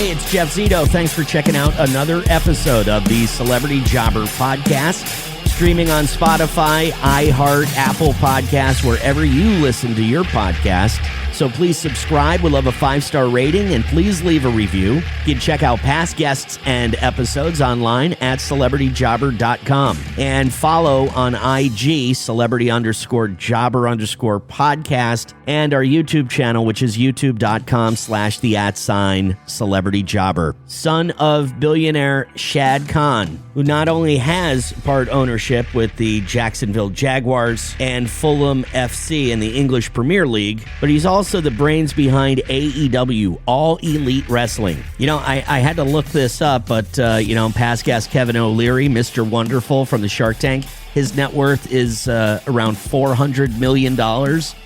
Hey, it's Jeff Zito. Thanks for checking out another episode of the Celebrity Jobber Podcast, streaming on Spotify, iHeart, Apple Podcasts, wherever you listen to your podcast. So please subscribe. We'll love a 5-star rating, and please leave a review. You can check out past guests and episodes online at celebrityjobber.com. And follow on IG, celebrity_jobber_podcast, and our YouTube channel, which is youtube.com/celebrityjobber. Son of billionaire Shad Khan, who not only has part ownership with the Jacksonville Jaguars and Fulham FC in the English Premier League, but he's also the brains behind AEW, All Elite Wrestling. You know, I had to look this up, but, past guest Kevin O'Leary, Mr. Wonderful from the Shark Tank, his net worth is around $400 million.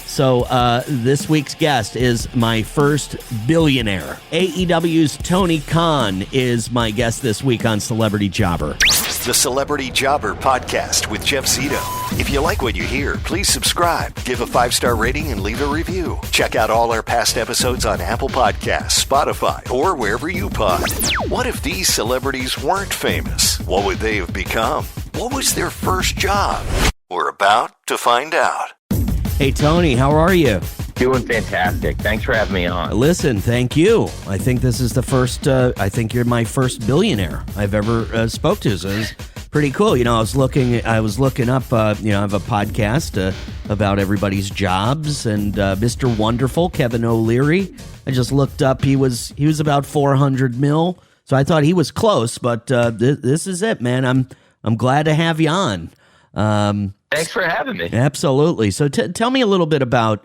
So this week's guest is my first billionaire. AEW's Tony Khan is my guest this week on Celebrity Jobber. The Celebrity Jobber Podcast with Jeff Zito. If you like what you hear, please subscribe, give a 5-star rating, and leave a review. Check out all our past episodes on Apple Podcasts, Spotify, or wherever you pod. What if these celebrities weren't famous? What would they have become? What was their first job? We're about to find out. Hey, Tony, how are you? Doing fantastic. Thanks for having me on. Listen, thank you. I think this is the first, I think you're my first billionaire I've ever spoke to. So it's pretty cool. You know, I was looking up, I have a podcast about everybody's jobs, and Mr. Wonderful, Kevin O'Leary, I just looked up. He was about 400 mil. So I thought he was close, but this is it, man. I'm glad to have you on. Thanks for having me. Absolutely. So tell me a little bit about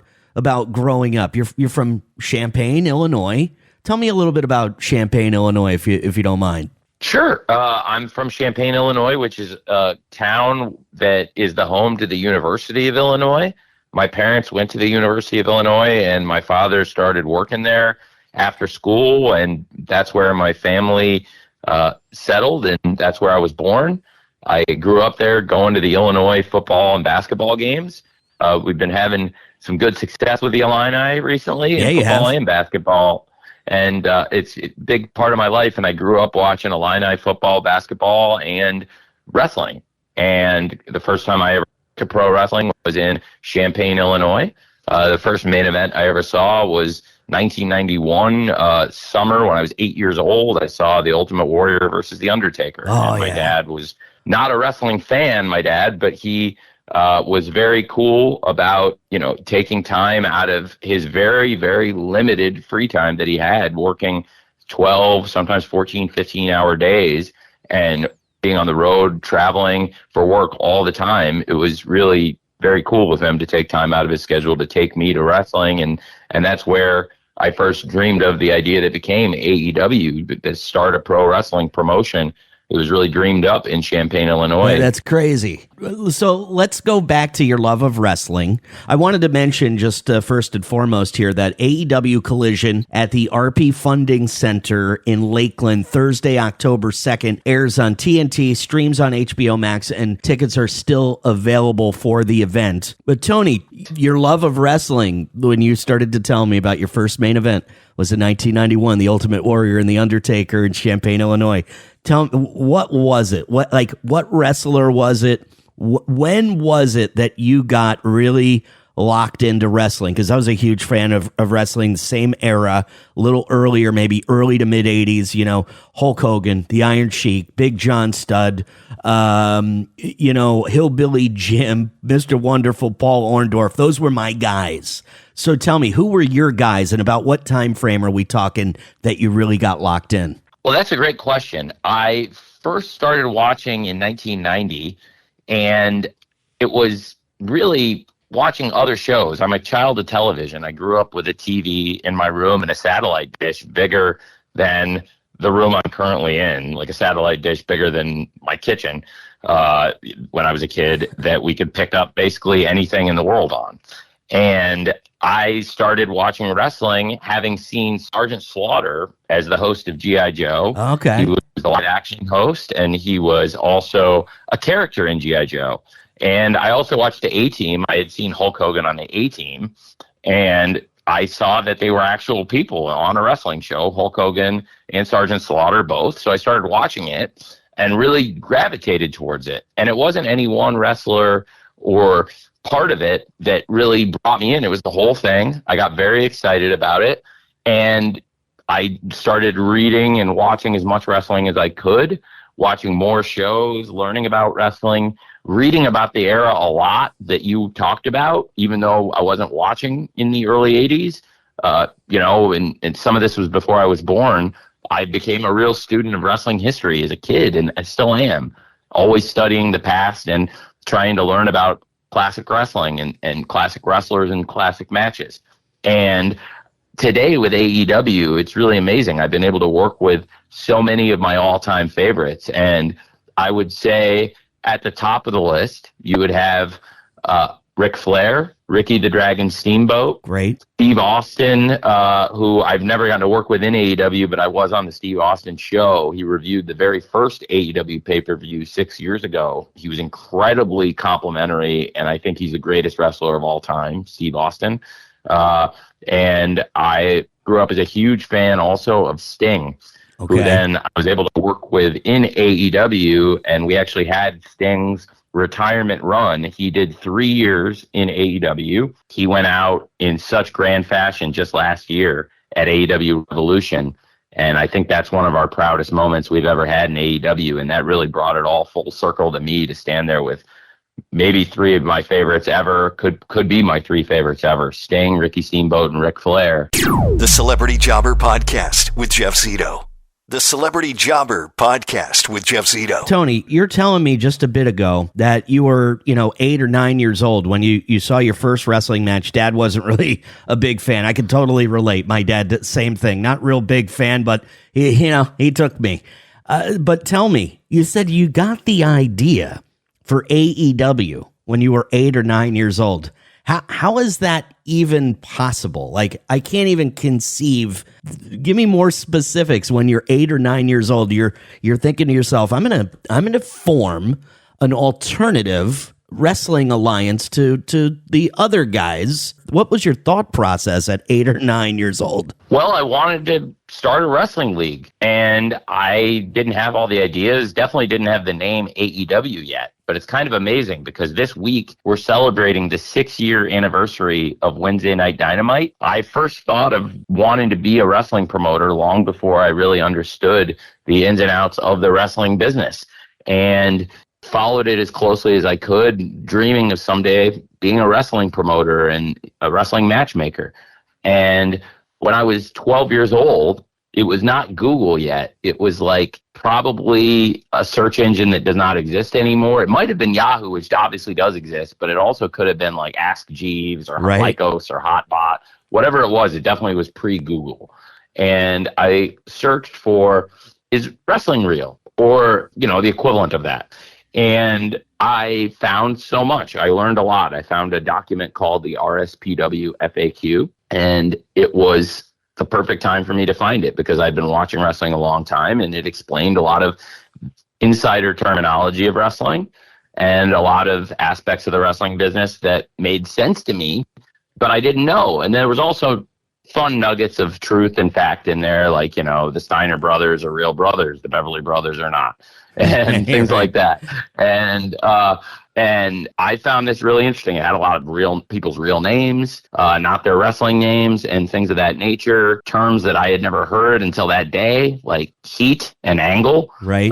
growing up. You're from Champaign, Illinois. Tell me a little bit about Champaign, Illinois, if you don't mind. Sure. I'm from Champaign, Illinois, which is a town that is the home to the University of Illinois. My parents went to the University of Illinois, and my father started working there after school, and that's where my family settled, and that's where I was born. I grew up there going to the Illinois football and basketball games. We've been having some good success with the Illini recently in football and basketball. And it's a big part of my life. And I grew up watching Illini football, basketball, and wrestling. And the first time I ever went to pro wrestling was in Champaign, Illinois. The first main event I ever saw was 1991 summer when I was 8 years old. I saw The Ultimate Warrior versus The Undertaker. And my dad was not a wrestling fan, but he was very cool about, taking time out of his very, very limited free time that he had, working 12, sometimes 14, 15-hour days and being on the road, traveling for work all the time. It was really very cool with him to take time out of his schedule to take me to wrestling. And that's where I first dreamed of the idea that became AEW, to start a pro wrestling promotion. It was really dreamed up in Champaign, Illinois. That's crazy. So let's go back to your love of wrestling. I wanted to mention just first and foremost here that AEW Collision at the RP Funding Center in Lakeland, Thursday, October 2nd, airs on TNT, streams on HBO Max, and tickets are still available for the event. But Tony, your love of wrestling, when you started to tell me about your first main event, was in 1991, The Ultimate Warrior and The Undertaker in Champaign, Illinois. Tell me, what was it? What wrestler was it? When was it that you got really locked into wrestling? Because I was a huge fan of wrestling, the same era, a little earlier, maybe early to mid 80s, Hulk Hogan, the Iron Sheik, Big John Studd, Hillbilly Jim, Mr. Wonderful, Paul Orndorff. Those were my guys. So tell me, who were your guys, and about what time frame are we talking that you really got locked in? Well, that's a great question. I first started watching in 1990, and it was really watching other shows. I'm a child of television. I grew up with a TV in my room and a satellite dish bigger than the room I'm currently in, like a satellite dish bigger than my kitchen when I was a kid, that we could pick up basically anything in the world on. And I started watching wrestling having seen Sergeant Slaughter as the host of G.I. Joe. Okay. He was the live action host, and he was also a character in G.I. Joe. And I also watched the A-Team. I had seen Hulk Hogan on the A-Team. And I saw that they were actual people on a wrestling show, Hulk Hogan and Sergeant Slaughter both. So I started watching it and really gravitated towards it. And it wasn't any one wrestler or part of it that really brought me in. It was the whole thing. I got very excited about it. And I started reading and watching as much wrestling as I could, watching more shows, learning about wrestling, reading about the era a lot that you talked about, even though I wasn't watching in the early 80s. And some of this was before I was born. I became a real student of wrestling history as a kid, and I still am, always studying the past and trying to learn about classic wrestling and classic wrestlers and classic matches. And today with AEW, it's really amazing. I've been able to work with so many of my all-time favorites, and I would say at the top of the list, you would have Ric Flair, Ricky the Dragon Steamboat, Great. Steve Austin, who I've never gotten to work with in AEW, but I was on the Steve Austin show. He reviewed the very first AEW pay-per-view 6 years ago. He was incredibly complimentary, and I think he's the greatest wrestler of all time, Steve Austin. And I grew up as a huge fan also of Sting, who then I was able to work with in AEW, and we actually had Sting's retirement run. He did 3 years in AEW. He went out in such grand fashion just last year at AEW Revolution, and I think that's one of our proudest moments we've ever had in AEW, and that really brought it all full circle to me to stand there with maybe 3 of my favorites ever, could be my 3 favorites ever: Sting, Ricky Steamboat, and Ric Flair. The Celebrity Jobber Podcast with Jeff Zito. The Celebrity Jobber Podcast with Jeff Zito. Tony, you're telling me just a bit ago that you were, 8 or 9 years old when you saw your first wrestling match. Dad wasn't really a big fan. I can totally relate. My dad, same thing. Not real big fan, but he took me. But tell me, you said you got the idea for AEW when you were 8 or 9 years old. How is that even possible? Like, I can't even conceive. Give me more specifics. When you're 8 or 9 years old, you're thinking to yourself, I'm gonna form an alternative wrestling alliance to the other guys. What was your thought process at 8 or 9 years old? Well, I wanted to start a wrestling league, and I didn't have all the ideas, definitely didn't have the name AEW yet. But it's kind of amazing because this week we're celebrating the 6-year anniversary of Wednesday Night Dynamite. I first thought of wanting to be a wrestling promoter long before I really understood the ins and outs of the wrestling business, and followed it as closely as I could, dreaming of someday being a wrestling promoter and a wrestling matchmaker. And when I was 12 years old, it was not Google yet. It was like probably a search engine that does not exist anymore. It might have been Yahoo, which obviously does exist, but it also could have been like Ask Jeeves or Lycos or Hotbot. Whatever it was, it definitely was pre-Google. And I searched for, is wrestling real? Or, the equivalent of that. And I found so much. I learned a lot. I found a document called the RSPW FAQ, and it was the perfect time for me to find it because I'd been watching wrestling a long time, and it explained a lot of insider terminology of wrestling and a lot of aspects of the wrestling business that made sense to me, but I didn't know. And there was also fun nuggets of truth and fact in there, like, the Steiner brothers are real brothers, the Beverly brothers are not, and things like that. And I found this really interesting. It had a lot of real people's real names, not their wrestling names, and things of that nature. Terms that I had never heard until that day, like heat and angle. Right.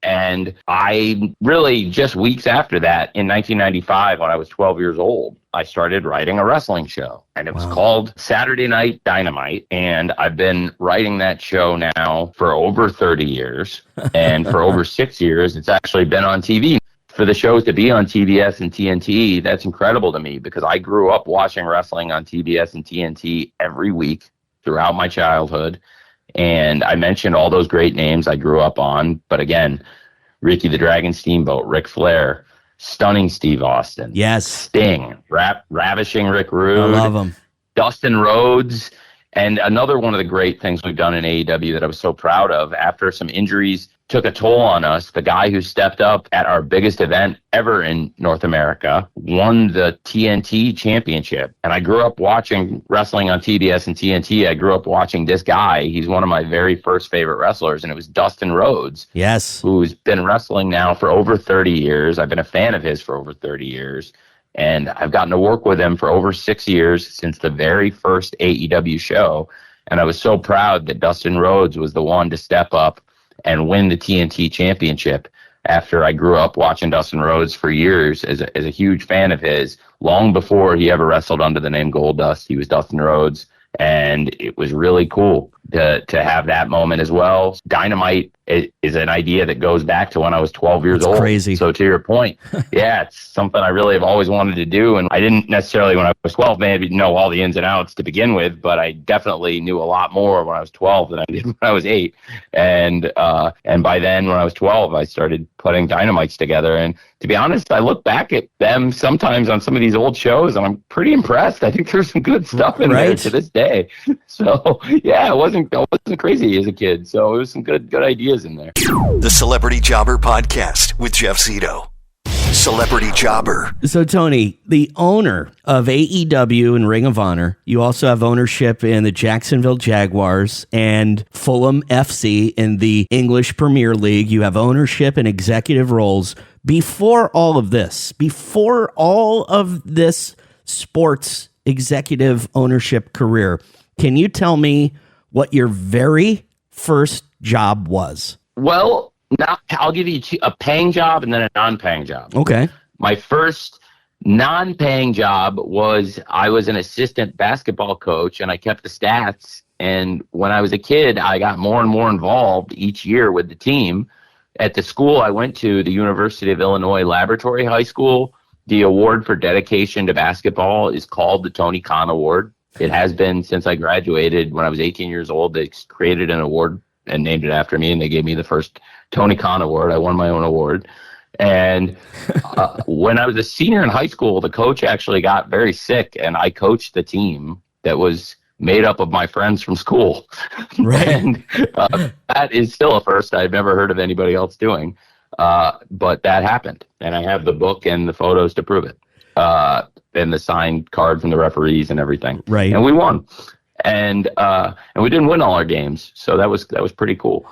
And I really, just weeks after that, in 1995, when I was 12 years old, I started writing a wrestling show. And it was called Saturday Night Dynamite. And I've been writing that show now for over 30 years. And for over 6 years, it's actually been on TV. For the shows to be on TBS and TNT, that's incredible to me because I grew up watching wrestling on TBS and TNT every week throughout my childhood. And I mentioned all those great names I grew up on. But again, Ricky the Dragon Steamboat, Ric Flair, stunning Steve Austin. Yes. Sting, ravishing Rick Rude. I love him. Dustin Rhodes. And another one of the great things we've done in AEW that I was so proud of, after some injuries took a toll on us. The guy who stepped up at our biggest event ever in North America won the TNT championship. And I grew up watching wrestling on TBS and TNT. I grew up watching this guy. He's one of my very first favorite wrestlers, and it was Dustin Rhodes. Yes. Who's been wrestling now for over 30 years. I've been a fan of his for over 30 years. And I've gotten to work with him for over 6 years since the very first AEW show. And I was so proud that Dustin Rhodes was the one to step up and win the TNT championship after I grew up watching Dustin Rhodes for years as a huge fan of his. Long before he ever wrestled under the name Goldust, he was Dustin Rhodes. And it was really cool to have that moment as well. Dynamite is an idea that goes back to when I was 12 years old. Crazy. So to your point, yeah, it's something I really have always wanted to do. And I didn't necessarily, when I was 12, maybe know all the ins and outs to begin with, but I definitely knew a lot more when I was 12 than I did when I was 8. And by then, when I was 12, I started putting dynamites together. And to be honest, I look back at them sometimes on some of these old shows, and I'm pretty impressed. I think there's some good stuff in there to this day. So yeah, I wasn't crazy as a kid. So it was some good ideas in there. The Celebrity Jobber Podcast with Jeff Zito. Celebrity Jobber. So, Tony, the owner of AEW and Ring of Honor, you also have ownership in the Jacksonville Jaguars and Fulham FC in the English Premier League. You have ownership and executive roles. Before all of this sports executive ownership career, can you tell me what your very first job was? Well, I'll give you a paying job and then a non-paying job. Okay. My first non-paying job was I was an assistant basketball coach, and I kept the stats. And when I was a kid, I got more and more involved each year with the team. At the school I went to, the University of Illinois Laboratory High School, the award for dedication to basketball is called the Tony Khan Award. It has been since I graduated when I was 18 years old. They created an award and named it after me, and they gave me the first Tony Khan Award. I won my own award. And when I was a senior in high school, the coach actually got very sick, and I coached the team that was made up of my friends from school. Right. And that is still a first I've never heard of anybody else doing. But that happened, and I have the book and the photos to prove it, and the signed card from the referees and everything. Right. And we won. And we didn't win all our games, so that was pretty cool.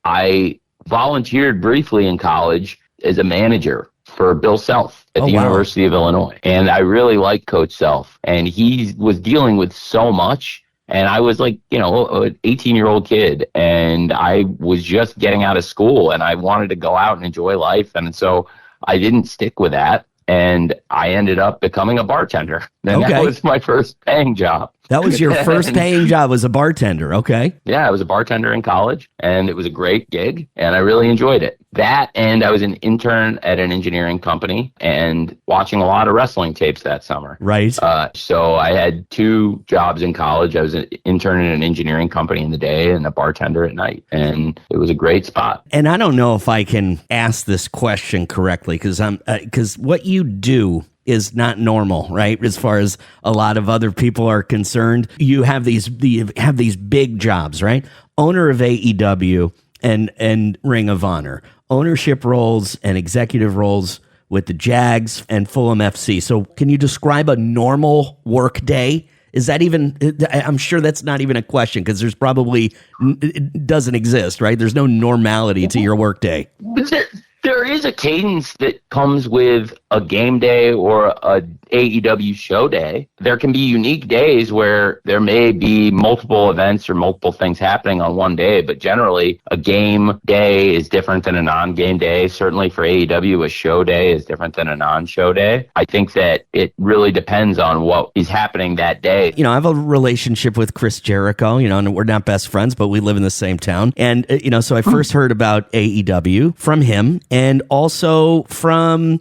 I volunteered briefly in college as a manager for Bill Self at the University of Illinois, and I really liked Coach Self, and he was dealing with so much. And I was like, an 18-year-old kid, and I was just getting out of school, and I wanted to go out and enjoy life, and so I didn't stick with that. And I ended up becoming a bartender. And that was my first paying job. That was your first paying job, was a bartender. Okay. Yeah, I was a bartender in college, and it was a great gig, and I really enjoyed it. That, and I was an intern at an engineering company and watching a lot of wrestling tapes that summer. Right. So I had 2 jobs in college. I was an intern in an engineering company in the day and a bartender at night, and it was a great spot. And I don't know if I can ask this question correctly, because what you do is not normal, right? As far as a lot of other people are concerned, you have these big jobs, right? Owner of AEW and Ring of Honor, ownership roles and executive roles with the Jags and Fulham FC. So can you describe a normal work day? Is that even, I'm sure that's not even a question, because there's probably, it doesn't exist, right? There's no normality to your work day. There is a cadence that comes with a game day or a AEW show day. There can be unique days where there may be multiple events or multiple things happening on one day, but generally a game day is different than a non-game day. Certainly for AEW, a show day is different than a non-show day. I think that it really depends on what is happening that day. I have a relationship with Chris Jericho, and we're not best friends, but we live in the same town. And, so I first heard about AEW from him and also from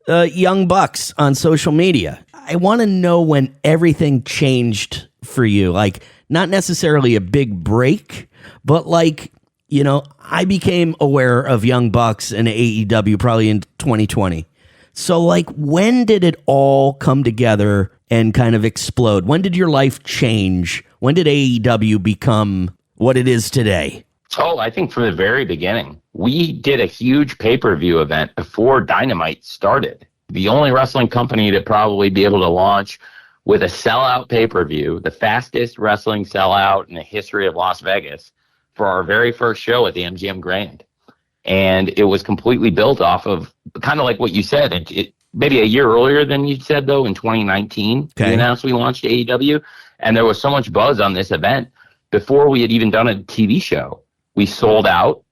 Young Bucks on social media. I want to know when everything changed for you, like not necessarily a big break, but like, I became aware of Young Bucks and AEW probably in 2020. So like, when did it all come together and kind of explode? When did your life change? When did AEW become what it is today? Oh, I think from the very beginning, we did a huge pay-per-view event before Dynamite started. The only wrestling company to probably be able to launch with a sellout pay-per-view, the fastest wrestling sellout in the history of Las Vegas, for our very first show at the MGM Grand. And it was completely built off of kind of like what you said. Maybe a year earlier than you said, though, in 2019, we announced we launched AEW. And there was so much buzz on this event before we had even done a TV show. We sold out,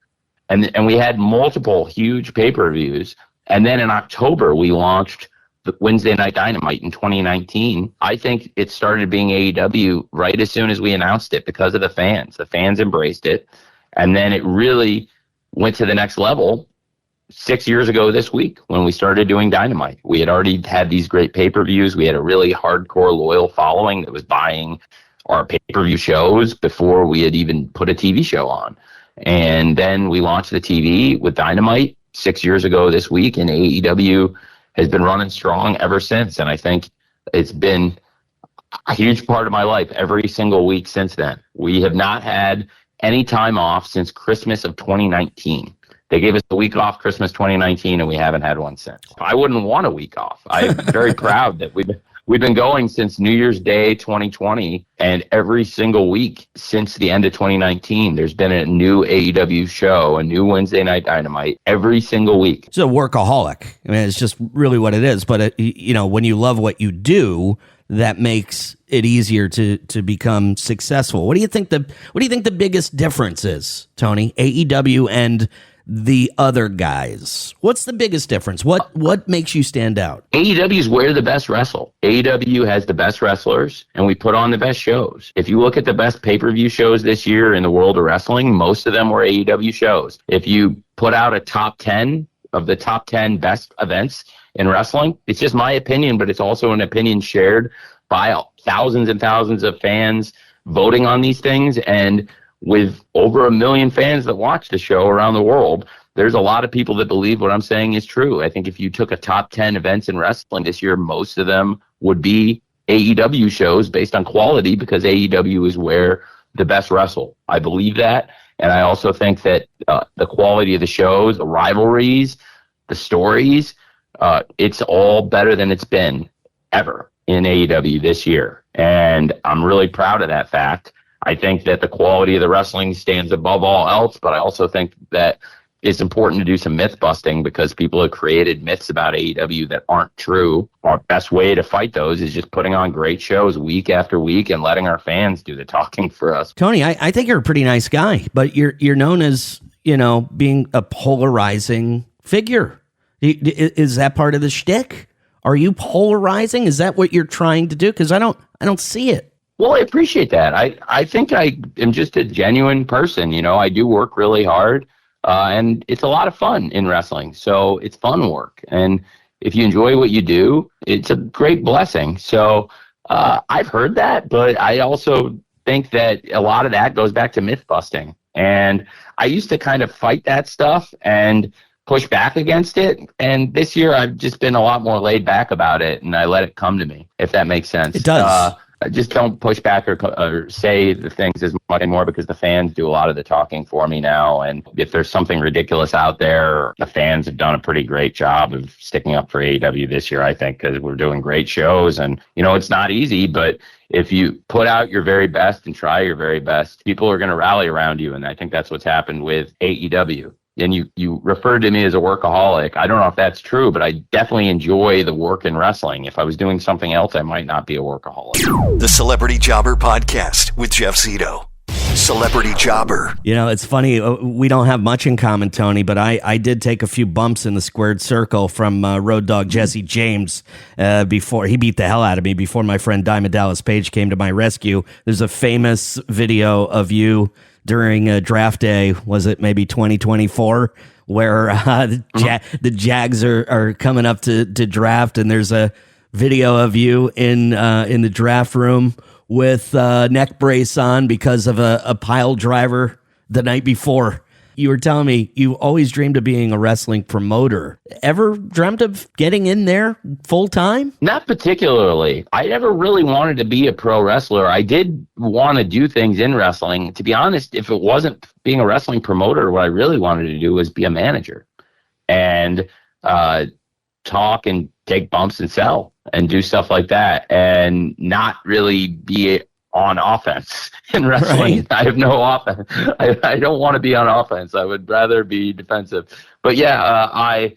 and we had multiple huge pay-per-views. And then in October, we launched the Wednesday Night Dynamite in 2019. I think it started being AEW right as soon as we announced it because of the fans. The fans embraced it. And then it really went to the next level 6 years ago this week when we started doing Dynamite. We had already had these great pay-per-views. We had a really hardcore, loyal following that was buying our pay-per-view shows before we had even put a TV show on. And then we launched the TV with Dynamite 6 years ago this week, and AEW has been running strong ever since. And I think it's been a huge part of my life every single week since then. We have not had any time off since Christmas of 2019. They gave us a week off Christmas 2019, and we haven't had one since. I wouldn't want a week off. I'm very proud that we've been going since New Year's Day 2020, and every single week since the end of 2019, there's been a new AEW show, a new Wednesday Night Dynamite, every single week. It's a workaholic. I mean, it's just really what it is. But, when you love what you do, that makes it easier to become successful. What do you think the biggest difference is, Tony? AEW and the other guys. What's the biggest difference? What makes you stand out? AEW is where the best wrestle. AEW has the best wrestlers, and we put on the best shows. If you look at the best pay-per-view shows this year in the world of wrestling, most of them were AEW shows. If you put out a top 10 of the top 10 best events in wrestling, it's just my opinion, but it's also an opinion shared by thousands and thousands of fans voting on these things. And with over 1 million fans that watch the show around the world, there's a lot of people that believe what I'm saying is true. I think if you took a top 10 events in wrestling this year, most of them would be AEW shows based on quality, because AEW is where the best wrestle. I believe that. And I also think that the quality of the shows, the rivalries, the stories, it's all better than it's been ever in AEW this year. And I'm really proud of that fact. I think that the quality of the wrestling stands above all else, but I also think that it's important to do some myth busting, because people have created myths about AEW that aren't true. Our best way to fight those is just putting on great shows week after week and letting our fans do the talking for us. Tony, I think you're a pretty nice guy, but you're known as, being a polarizing figure. Is that part of the shtick? Are you polarizing? Is that what you're trying to do? Because I don't see it. Well, I appreciate that. I think I am just a genuine person. I do work really hard, and it's a lot of fun in wrestling. So it's fun work. And if you enjoy what you do, it's a great blessing. So I've heard that, but I also think that a lot of that goes back to myth busting. And I used to kind of fight that stuff and push back against it. And this year I've just been a lot more laid back about it, and I let it come to me, if that makes sense. It does. Just don't push back or say the things as much anymore, because the fans do a lot of the talking for me now. And if there's something ridiculous out there, the fans have done a pretty great job of sticking up for AEW this year, I think, because we're doing great shows. And, it's not easy, but if you put out your very best and try your very best, people are going to rally around you. And I think that's what's happened with AEW. And you referred to me as a workaholic. I don't know if that's true, but I definitely enjoy the work in wrestling. If I was doing something else, I might not be a workaholic. The Celebrity Jobber Podcast with Jeff Zito. Celebrity Jobber. It's funny. We don't have much in common, Tony, but I did take a few bumps in the squared circle from Road Dogg Jesse James before he beat the hell out of me, before my friend Diamond Dallas Page came to my rescue. There's a famous video of you during draft day, was it maybe 2024, where the Jags are coming up to draft, and there's a video of you in the draft room with neck brace on because of a pile driver the night before. You were telling me you always dreamed of being a wrestling promoter. Ever dreamt of getting in there full time? Not particularly. I never really wanted to be a pro wrestler. I did want to do things in wrestling. To be honest, if it wasn't being a wrestling promoter, what I really wanted to do was be a manager and talk and take bumps and sell and do stuff like that, and not really be on offense in wrestling. Right. I have no offense. I don't want to be on offense. I would rather be defensive. But yeah, I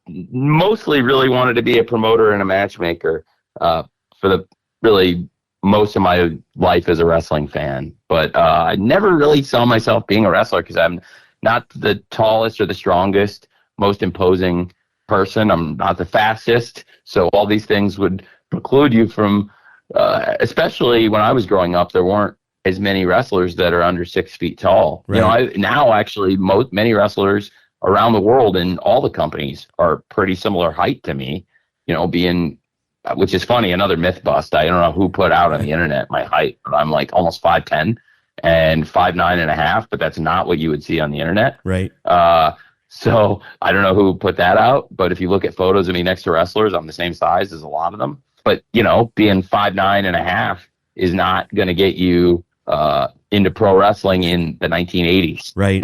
mostly really wanted to be a promoter and a matchmaker for the really most of my life as a wrestling fan. But I never really saw myself being a wrestler because I'm not the tallest or the strongest, most imposing person. I'm not the fastest. So all these things would preclude you from especially when I was growing up, there weren't as many wrestlers that are under 6 feet tall. Right. Now actually many wrestlers around the world in all the companies are pretty similar height to me, which is funny, another myth bust. I don't know who put out on the internet my height, but I'm like almost 5'10" and 5'9.5", but that's not what you would see on the internet. Right. So I don't know who put that out, but if you look at photos of me next to wrestlers, I'm the same size as a lot of them. But, being 5'9.5" is not going to get you into pro wrestling in the 1980s. Right.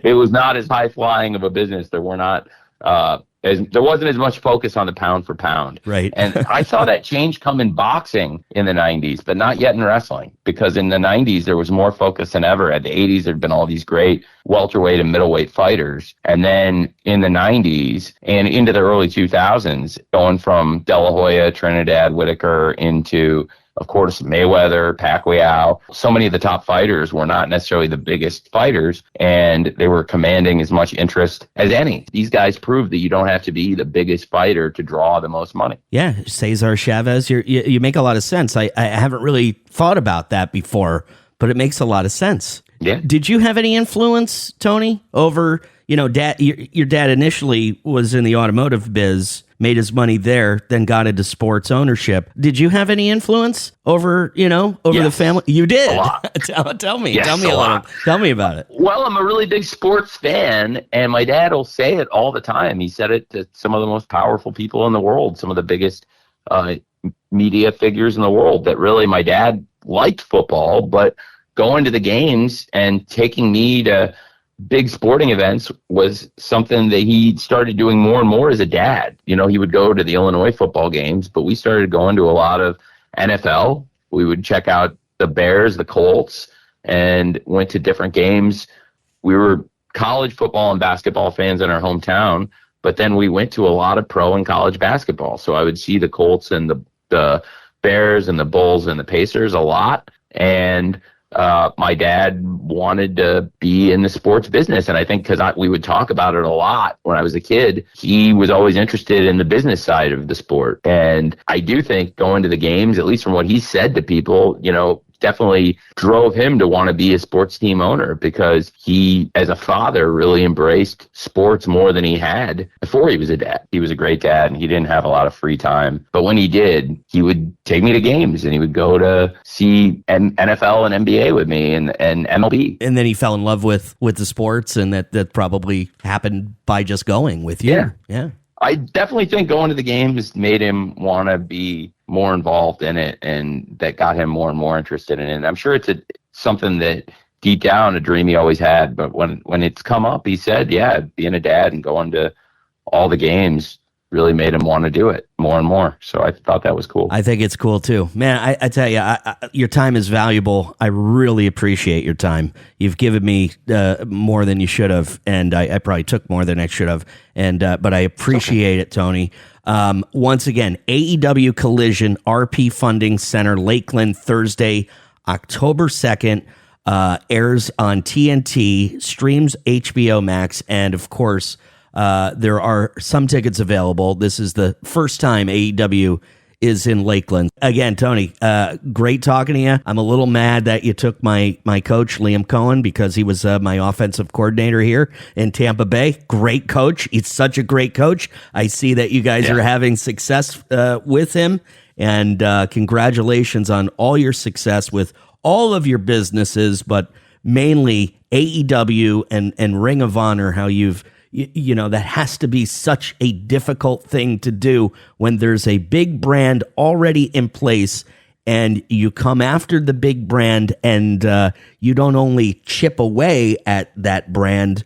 It was not as high flying of a business. There wasn't as much focus on the pound for pound. Right. And I saw that change come in boxing in the 90s, but not yet in wrestling, because in the 90s there was more focus than ever. At the 80s there'd been all these great welterweight and middleweight fighters, and then in the 90s and into the early 2000s, going from De La Hoya, Trinidad, Whitaker into, of course, Mayweather, Pacquiao. So many of the top fighters were not necessarily the biggest fighters, and they were commanding as much interest as any. These guys proved that you don't have to be the biggest fighter to draw the most money. Yeah, Cesar Chavez, you make a lot of sense. I haven't really thought about that before, but it makes a lot of sense. Yeah. Did you have any influence, Tony, over, dad? Your dad initially was in the automotive biz, made his money there, then got into sports ownership. Did you have any influence over the family? You did. A lot. Tell me. Yes, Tell me a little. Tell me about it. Well, I'm a really big sports fan, and my dad will say it all the time. He said it to some of the most powerful people in the world, some of the biggest media figures in the world, that really my dad liked football, but going to the games and taking me to big sporting events was something that he started doing more and more as a dad. He would go to the Illinois football games, but we started going to a lot of NFL. We would check out the Bears, the Colts, and went to different games. We were college football and basketball fans in our hometown, but then we went to a lot of pro and college basketball. So I would see the Colts and the Bears and the Bulls and the Pacers a lot. And my dad wanted to be in the sports business. And I think because we would talk about it a lot when I was a kid, he was always interested in the business side of the sport. And I do think going to the games, at least from what he said to people, definitely drove him to want to be a sports team owner, because he, as a father, really embraced sports more than he had before he was a dad. He was a great dad, and he didn't have a lot of free time. But when he did, he would take me to games, and he would go to see NFL and NBA with me and MLB. And then he fell in love with the sports, and that probably happened by just going with you. Yeah. I definitely think going to the games made him want to be more involved in it, and that got him more and more interested in it. And I'm sure it's something that deep down, a dream he always had. But when it's come up, he said, being a dad and going to all the games really made him want to do it more and more. So I thought that was cool. I think it's cool too, man. I tell you, your time is valuable. I really appreciate your time. You've given me more than you should have, and I probably took more than I should have. And but I appreciate it, Tony. Once again, AEW Collision, RP Funding Center, Lakeland, Thursday, October 2nd. Airs on TNT, streams HBO Max, and of course, there are some tickets available. This is the first time AEW is in Lakeland. Again, Tony, great talking to you. I'm a little mad that you took my coach, Liam Cohen, because he was my offensive coordinator here in Tampa Bay. Great coach. He's such a great coach. I see that you guys are having success with him, and congratulations on all your success with all of your businesses, but mainly AEW and Ring of Honor, how that has to be such a difficult thing to do when there's a big brand already in place and you come after the big brand and you don't only chip away at that brand,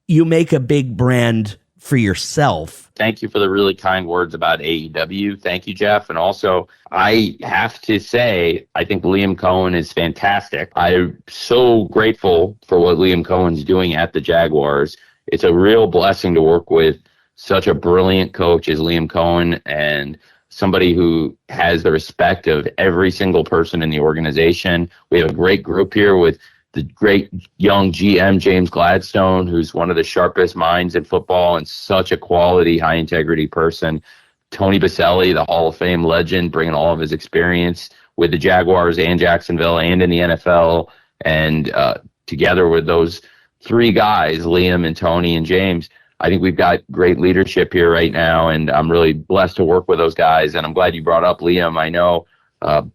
you make a big brand for yourself. Thank you for the really kind words about AEW. Thank you, Jeff. And also, I have to say, I think Liam Cohen is fantastic. I'm so grateful for what Liam Cohen's doing at the Jaguars. It's a real blessing to work with such a brilliant coach as Liam Cohen and somebody who has the respect of every single person in the organization. We have a great group here with the great young GM, James Gladstone, who's one of the sharpest minds in football and such a quality, high-integrity person. Tony Baselli, the Hall of Fame legend, bringing all of his experience with the Jaguars and Jacksonville and in the NFL. And together with those three guys, Liam and Tony and James, I think we've got great leadership here right now, and I'm really blessed to work with those guys. And I'm glad you brought up Liam. I know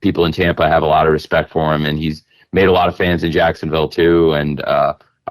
people in Tampa have a lot of respect for him, and he's made a lot of fans in Jacksonville too, and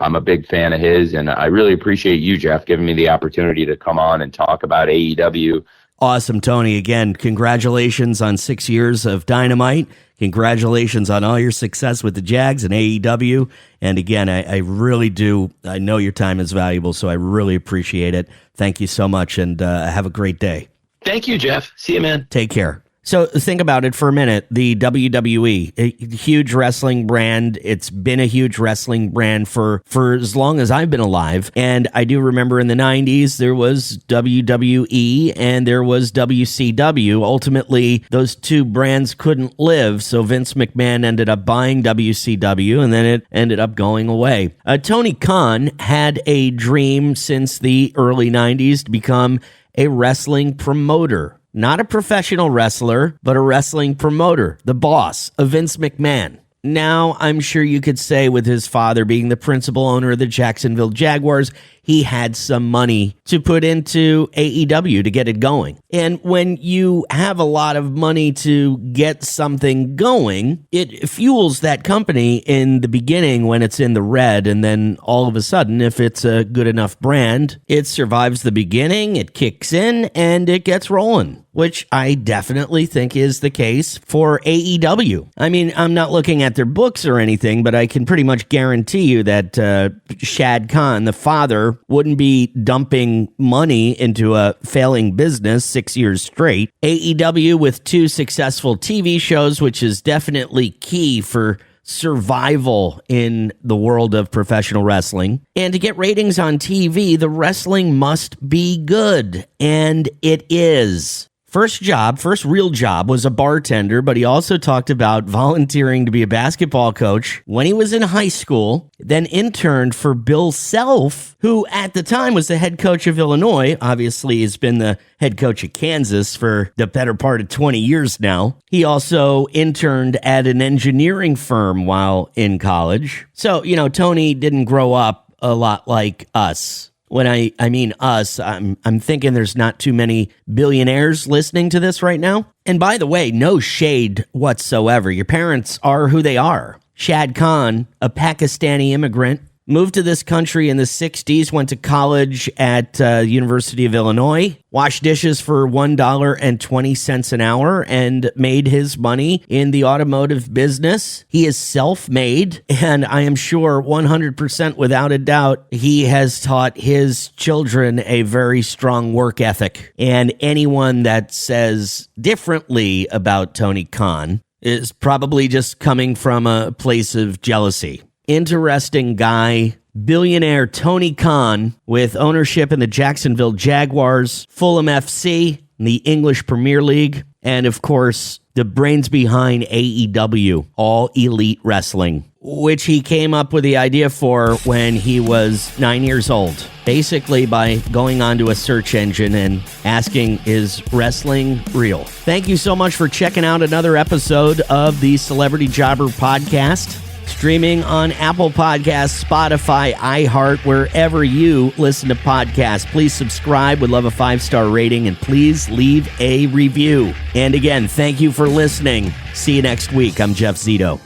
I'm a big fan of his, and I really appreciate you, Jeff, giving me the opportunity to come on and talk about AEW. Awesome, Tony. Again, congratulations on 6 years of Dynamite. Congratulations on all your success with the Jags and AEW. And again, I really do. I know your time is valuable, so I really appreciate it. Thank you so much, and have a great day. Thank you, Jeff. See you, man. Take care. So think about it for a minute. The WWE, a huge wrestling brand. It's been a huge wrestling brand for as long as I've been alive. And I do remember in the 90s, there was WWE and there was WCW. Ultimately, those two brands couldn't live. So Vince McMahon ended up buying WCW and then it ended up going away. Tony Khan had a dream since the early 90s to become a wrestling promoter. Not a professional wrestler, but a wrestling promoter, the boss of Vince McMahon. Now, I'm sure you could say with his father being the principal owner of the Jacksonville Jaguars, he had some money to put into AEW to get it going. And when you have a lot of money to get something going, it fuels that company in the beginning when it's in the red. And then all of a sudden, if it's a good enough brand, it survives the beginning, it kicks in, and it gets rolling, which I definitely think is the case for AEW. I mean, I'm not looking at their books or anything, but I can pretty much guarantee you that Shad Khan, the father, wouldn't be dumping money into a failing business 6 years straight. AEW with 2 successful TV shows, which is definitely key for survival in the world of professional wrestling. And to get ratings on TV, the wrestling must be good. And it is. First real job was a bartender, but he also talked about volunteering to be a basketball coach when he was in high school, then interned for Bill Self, who at the time was the head coach of Illinois. Obviously, he's been the head coach of Kansas for the better part of 20 years now. He also interned at an engineering firm while in college. So, Tony didn't grow up a lot like us. When I mean us, I'm thinking there's not too many billionaires listening to this right now. And by the way, no shade whatsoever. Your parents are who they are. Shad Khan, a Pakistani immigrant, moved to this country in the 60s, went to college at University of Illinois, washed dishes for $1.20 an hour, and made his money in the automotive business. He is self-made, and I am sure 100% without a doubt, he has taught his children a very strong work ethic. And anyone that says differently about Tony Khan is probably just coming from a place of jealousy. Interesting guy, billionaire Tony Khan, with ownership in the Jacksonville Jaguars, Fulham FC, the English Premier League, and of course, the brains behind AEW, All Elite Wrestling, which he came up with the idea for when he was 9 years old, basically by going onto a search engine and asking, is wrestling real? Thank you so much for checking out another episode of the Celebrity Jobber Podcast. Streaming on Apple Podcasts, Spotify, iHeart, wherever you listen to podcasts. Please subscribe. Would love a 5-star rating, and please leave a review. And again, thank you for listening. See you next week. I'm Jeff Zito.